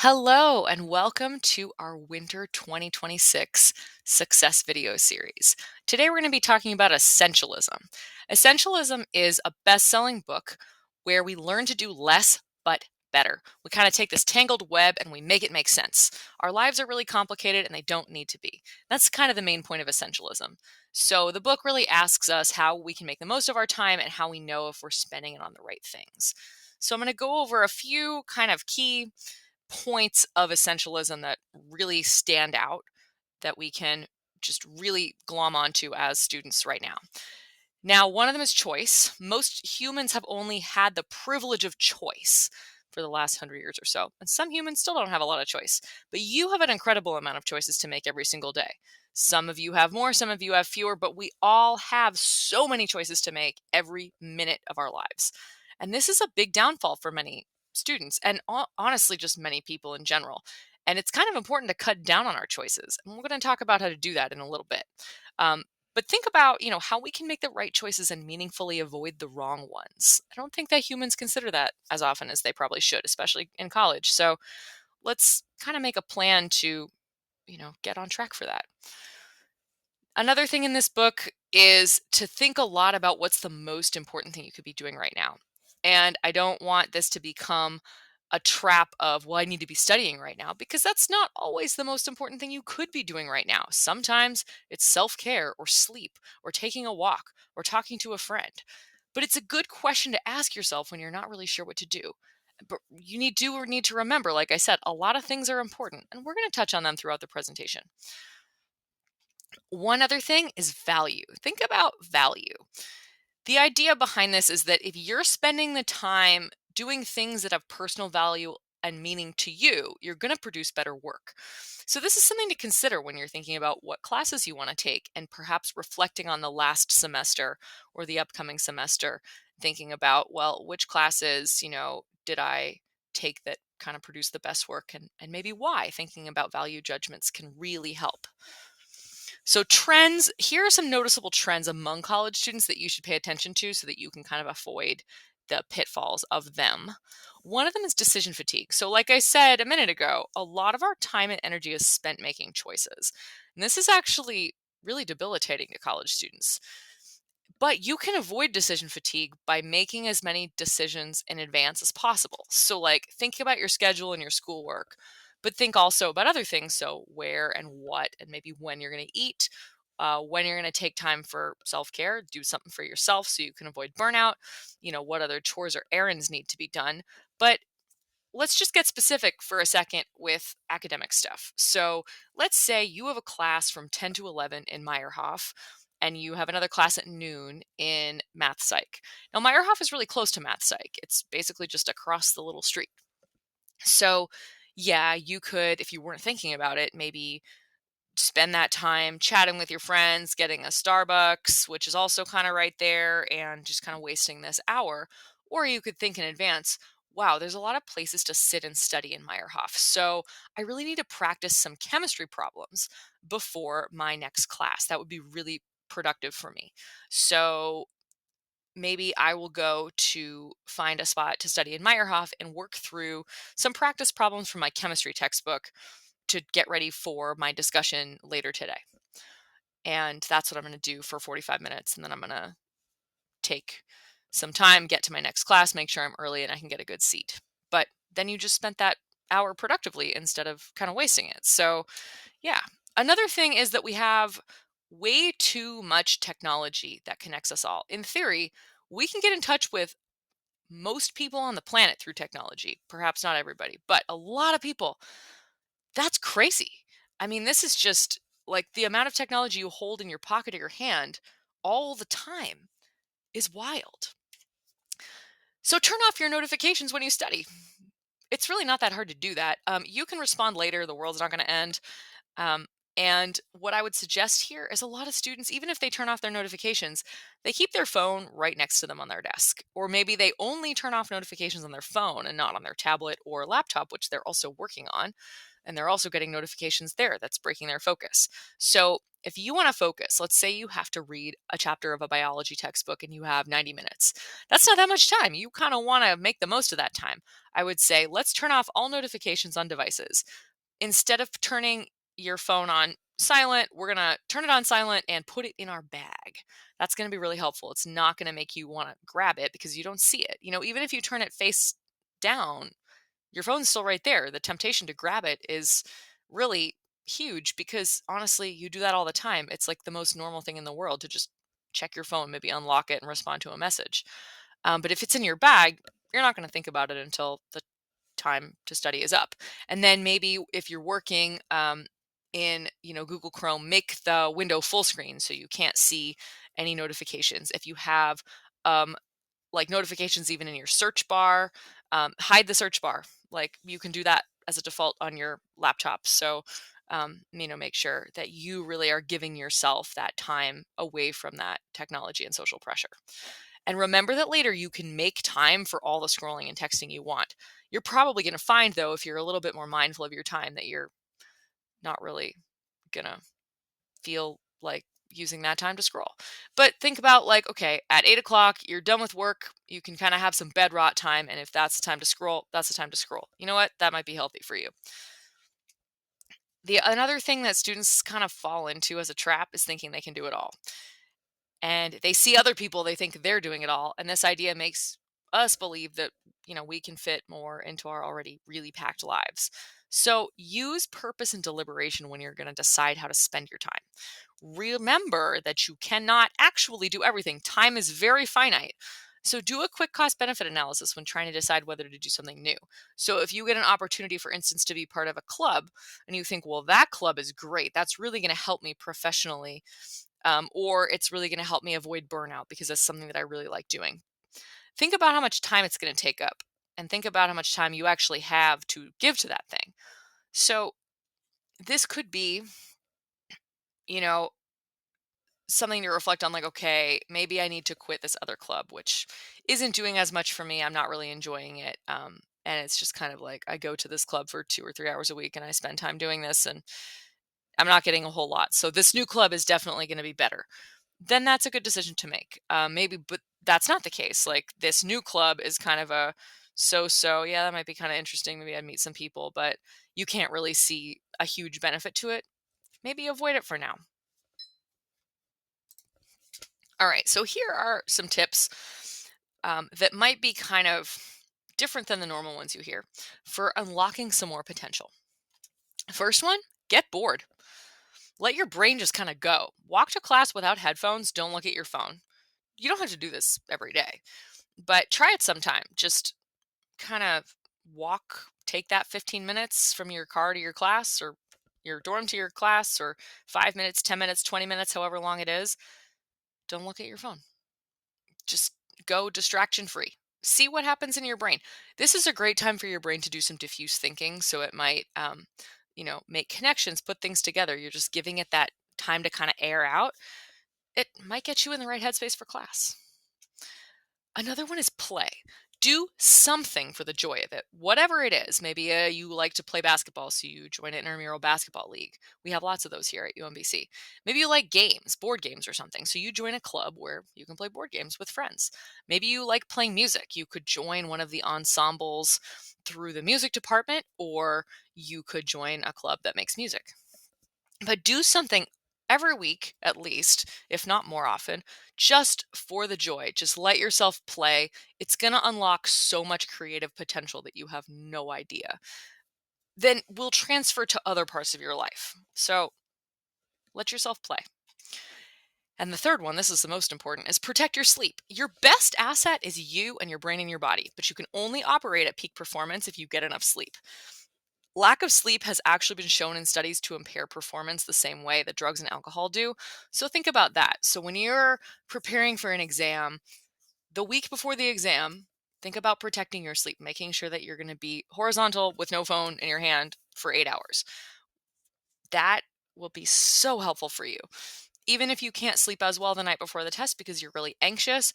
Hello, and welcome to our Winter 2026 Success Video Series. Today, we're going to be talking about Essentialism. Essentialism is a best selling book where we learn to do less but better. We kind of take this tangled web and we make it make sense. Our lives are really complicated and they don't need to be. That's kind of the main point of Essentialism. So, the book really asks us how we can make the most of our time and how we know if we're spending it on the right things. So, I'm going to go over a few kind of key points of essentialism that really stand out that we can just really glom onto as students right now. Now, one of them is choice. Most humans have only had the privilege of choice for the last 100 years or so. And some humans still don't have a lot of choice, but you have an incredible amount of choices to make every single day. Some of you have more, some of you have fewer, but we all have so many choices to make every minute of our lives. And this is a big downfall for many students and honestly, just many people in general. And it's kind of important to cut down on our choices. And we're going to talk about how to do that in a little bit. Um, but think about, how we can make the right choices and meaningfully avoid the wrong ones. I don't think that humans consider that as often as they probably should, especially in college. So let's kind of make a plan to, get on track for that. Another thing in this book is to think a lot about what's the most important thing you could be doing right now. And I don't want this to become a trap of, well, I need to be studying right now, because that's not always the most important thing you could be doing right now. Sometimes it's self care or sleep or taking a walk or talking to a friend. But it's a good question to ask yourself when you're not really sure what to do. But you need to remember, like I said, a lot of things are important, and we're going to touch on them throughout the presentation. One other thing is value. Think about value. The idea behind this is that if you're spending the time doing things that have personal value and meaning to you, you're going to produce better work. So, this is something to consider when you're thinking about what classes you want to take and perhaps reflecting on the last semester or the upcoming semester, thinking about, well, which classes, did I take that kind of produce the best work and maybe why. Thinking about value judgments can really help. So trends, here are some noticeable trends among college students that you should pay attention to so that you can kind of avoid the pitfalls of them. One of them is decision fatigue. So like I said a minute ago, a lot of our time and energy is spent making choices. And this is actually really debilitating to college students. But you can avoid decision fatigue by making as many decisions in advance as possible. So, like, think about your schedule and your schoolwork, but think also about other things. So, where and what, and maybe when you're going to eat, when you're going to take time for self care, do something for yourself so you can avoid burnout, what other chores or errands need to be done. But let's just get specific for a second with academic stuff. So let's say you have a class from 10 to 11 in Meyerhoff, and you have another class at noon in Math Psych. Now, Meyerhoff is really close to Math Psych. It's basically just across the little street. So, yeah, you could, if you weren't thinking about it, maybe spend that time chatting with your friends, getting a Starbucks, which is also kind of right there, and just kind of wasting this hour. Or you could think in advance, wow, there's a lot of places to sit and study in Meyerhoff. So I really need to practice some chemistry problems before my next class. That would be really productive for me. So maybe I will go to find a spot to study in Meyerhoff and work through some practice problems from my chemistry textbook to get ready for my discussion later today. And that's what I'm going to do for 45 minutes. And then I'm going to take some time, get to my next class, make sure I'm early and I can get a good seat. But then you just spent that hour productively instead of kind of wasting it. So, yeah. Another thing is that we have way too much technology that connects us all. In theory, we can get in touch with most people on the planet through technology. Perhaps not everybody, but a lot of people. That's crazy. I mean, this is just like the amount of technology you hold in your pocket or your hand all the time is wild. So turn off your notifications when you study. It's really not that hard to do that. You can respond later. The world's not going to end. Um, And what I would suggest here is a lot of students, even if they turn off their notifications, they keep their phone right next to them on their desk. Or maybe they only turn off notifications on their phone and not on their tablet or laptop, which they're also working on. And they're also getting notifications there that's breaking their focus. So if you want to focus, let's say you have to read a chapter of a biology textbook and you have 90 minutes. That's not that much time. You kind of want to make the most of that time. I would say let's turn off all notifications on devices. Instead of turning your phone on silent, we're going to turn it on silent and put it in our bag. That's going to be really helpful. It's not going to make you want to grab it because you don't see it. Even if you turn it face down, your phone's still right there. The temptation to grab it is really huge because honestly, you do that all the time. It's like the most normal thing in the world to just check your phone, maybe unlock it and respond to a message. But if it's in your bag, you're not going to think about it until the time to study is up. And then maybe if you're working in Google Chrome, make the window full screen so you can't see any notifications. If you have like notifications even in your search bar, hide the search bar. Like you can do that as a default on your laptop. So make sure that you really are giving yourself that time away from that technology and social pressure. And remember that later you can make time for all the scrolling and texting you want. You're probably going to find, though, if you're a little bit more mindful of your time, that you're not really going to feel like using that time to scroll. But think about like, okay, at 8 o'clock, you're done with work. You can kind of have some bed rot time. And if that's the time to scroll, that's the time to scroll. You know what? That might be healthy for you. Another thing that students kind of fall into as a trap is thinking they can do it all. And they see other people, they think they're doing it all. And this idea makes us believe that, we can fit more into our already really packed lives. So use purpose and deliberation when you're going to decide how to spend your time. Remember that you cannot actually do everything. Time is very finite. So do a quick cost benefit analysis when trying to decide whether to do something new. So if you get an opportunity, for instance, to be part of a club and you think, well, that club is great, that's really going to help me professionally, or it's really going to help me avoid burnout because that's something that I really like doing. Think about how much time it's going to take up and think about how much time you actually have to give to that thing. So this could be, you know, something to reflect on, like, okay, maybe I need to quit this other club, which isn't doing as much for me. I'm not really enjoying it. And it's just kind of like I go to this club for 2 or 3 hours a week and I spend time doing this and I'm not getting a whole lot. So this new club is definitely going to be better. Then that's a good decision to make. Maybe, but that's not the case. Like this new club is kind of a so. Yeah, that might be kind of interesting. Maybe I'd meet some people, but you can't really see a huge benefit to it. Maybe avoid it for now. All right, so here are some tips that might be kind of different than the normal ones you hear for unlocking some more potential. First one, get bored. Let your brain just kind of go. Walk to class without headphones. Don't look at your phone. You don't have to do this every day, but try it sometime. Just kind of take that 15 minutes from your car to your class or your dorm to your class, or 5 minutes, 10 minutes, 20 minutes, however long it is. Don't look at your phone. Just go distraction free. See what happens in your brain. This is a great time for your brain to do some diffuse thinking. So it might, make connections, put things together. You're just giving it that time to kind of air out. It might get you in the right headspace for class. Another one is play. Do something for the joy of it, whatever it is. Maybe you like to play basketball, so you join an intramural basketball league. We have lots of those here at UMBC. Maybe you like games, board games or something, so you join a club where you can play board games with friends. Maybe you like playing music. You could join one of the ensembles through the music department, or you could join a club that makes music. But do something every week, at least, if not more often, just for the joy. Just let yourself play. It's going to unlock so much creative potential that you have no idea. Then will transfer to other parts of your life. So let yourself play. And the third one, this is the most important, is protect your sleep. Your best asset is you and your brain and your body, but you can only operate at peak performance if you get enough sleep. Lack of sleep has actually been shown in studies to impair performance the same way that drugs and alcohol do. So think about that. So when you're preparing for an exam, the week before the exam, think about protecting your sleep, making sure that you're going to be horizontal with no phone in your hand for 8 hours. That will be so helpful for you. Even if you can't sleep as well the night before the test because you're really anxious,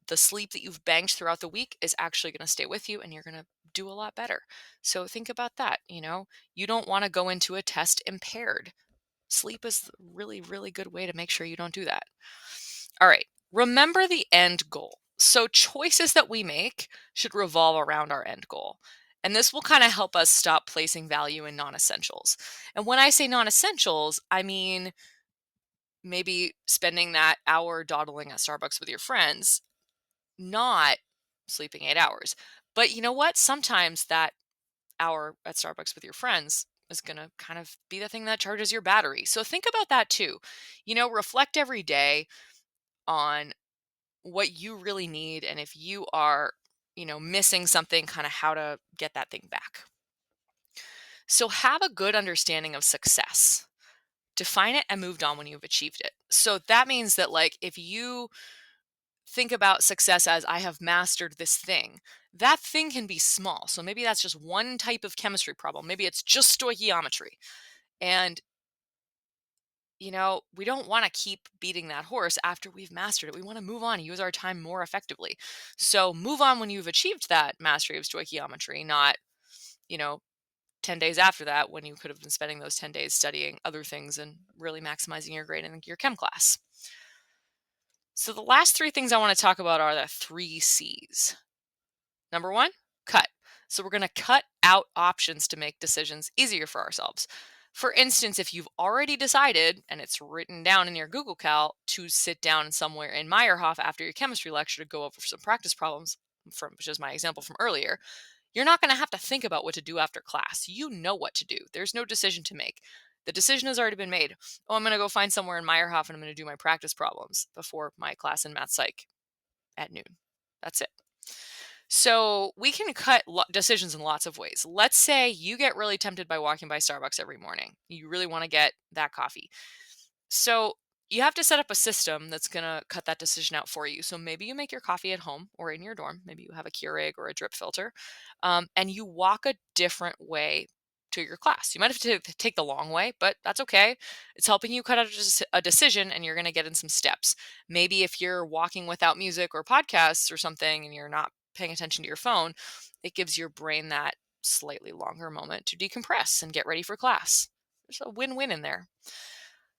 the sleep that you've banked throughout the week is actually going to stay with you and you're going to do a lot better. So think about that. You don't want to go into a test impaired. Sleep is a really, really good way to make sure you don't do that. All right. Remember the end goal. So choices that we make should revolve around our end goal. And this will kind of help us stop placing value in non-essentials. And when I say non-essentials, I mean maybe spending that hour dawdling at Starbucks with your friends, not sleeping 8 hours. But you know what? Sometimes that hour at Starbucks with your friends is going to kind of be the thing that charges your battery. So think about that too. Reflect every day on what you really need, and if you are, missing something, kind of how to get that thing back. So have a good understanding of success. Define it and moved on when you've achieved it. So that means that, like, if you think about success as I have mastered this thing, that thing can be small. So maybe that's just one type of chemistry problem. Maybe it's just stoichiometry. And we don't want to keep beating that horse after we've mastered it. We want to move on and use our time more effectively. So move on when you've achieved that mastery of stoichiometry, not, you know, 10 days after that when you could have been spending those 10 days studying other things and really maximizing your grade in your chem class. So the last three things I want to talk about are the 3 C's. Number one, cut. So we're going to cut out options to make decisions easier for ourselves. For instance, if you've already decided, and it's written down in your Google Cal, to sit down somewhere in Meyerhoff after your chemistry lecture to go over some practice problems, which is my example from earlier, you're not going to have to think about what to do after class. You know what to do. There's no decision to make. The decision has already been made. Oh, I'm going to go find somewhere in Meyerhoff and I'm going to do my practice problems before my class in math psych at noon. That's it. So we can cut decisions in lots of ways. Let's say you get really tempted by walking by Starbucks every morning. You really want to get that coffee. So you have to set up a system that's going to cut that decision out for you. So maybe you make your coffee at home or in your dorm. Maybe you have a Keurig or a drip filter, and you walk a different way to your class. You might have to take the long way, but that's okay. It's helping you cut out a decision, and you're going to get in some steps. Maybe if you're walking without music or podcasts or something and you're not paying attention to your phone, it gives your brain that slightly longer moment to decompress and get ready for class. There's a win-win in there.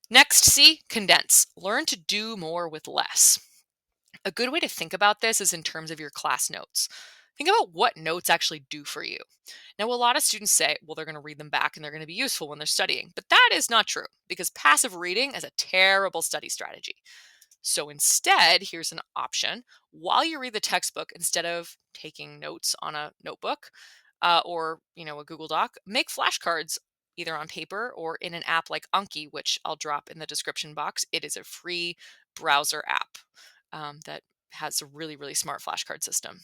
Next, C, condense. Learn to do more with less. A good way to think about this is in terms of your class notes. Think about what notes actually do for you. Now, a lot of students say, well, they're going to read them back and they're going to be useful when they're studying. But that is not true because passive reading is a terrible study strategy. So instead, here's an option. While you read the textbook, instead of taking notes on a notebook or a Google Doc, make flashcards either on paper or in an app like Anki, which I'll drop in the description box. It is a free browser app that has a really, really smart flashcard system.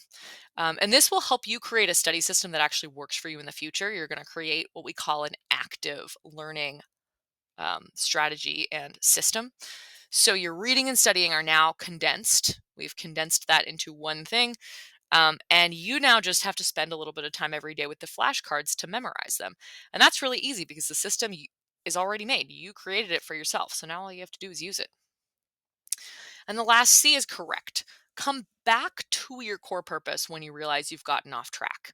And this will help you create a study system that actually works for you in the future. You're going to create what we call an active learning strategy and system. So your reading and studying are now condensed. We've condensed that into one thing. And you now just have to spend a little bit of time every day with the flashcards to memorize them. And that's really easy because the system is already made. You created it for yourself. So now all you have to do is use it. And the last C is correct. Come back to your core purpose when you realize you've gotten off track.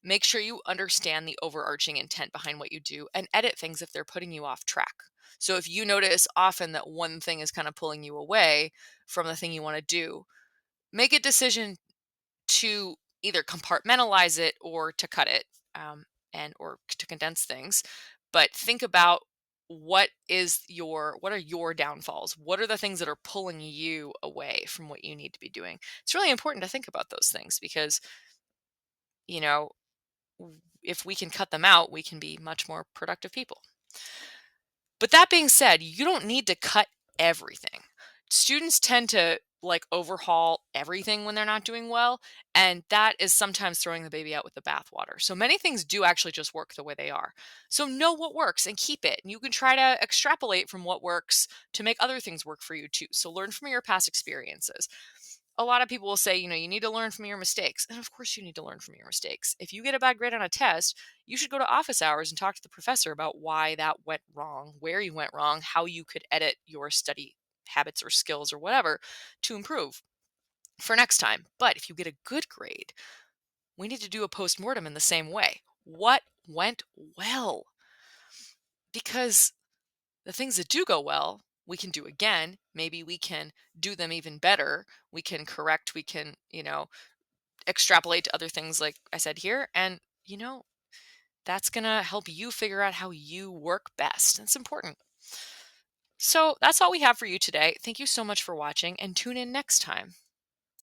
Make sure you understand the overarching intent behind what you do and edit things if they're putting you off track. So if you notice often that one thing is kind of pulling you away from the thing you want to do, make a decision to either compartmentalize it or to cut it or to condense things. But think about what are your downfalls? What are the things that are pulling you away from what you need to be doing? It's really important to think about those things because, if we can cut them out, we can be much more productive people. But that being said, you don't need to cut everything. Students tend to overhaul everything when they're not doing well, and that is sometimes throwing the baby out with the bathwater. So many things do actually just work the way they are. So know what works and keep it. And you can try to extrapolate from what works to make other things work for you too. So learn from your past experiences. a lot of people will say, you need to learn from your mistakes. And of course, you need to learn from your mistakes. If you get a bad grade on a test, you should go to office hours and talk to the professor about why that went wrong, where you went wrong, how you could edit your study habits or skills or whatever to improve for next time. But if you get a good grade, we need to do a postmortem in the same way. What went well? Because the things that do go well, we can do again. Maybe we can do them even better. We can correct, we can, extrapolate to other things like I said here. And, that's going to help you figure out how you work best. It's important. So that's all we have for you today. Thank you so much for watching and tune in next time.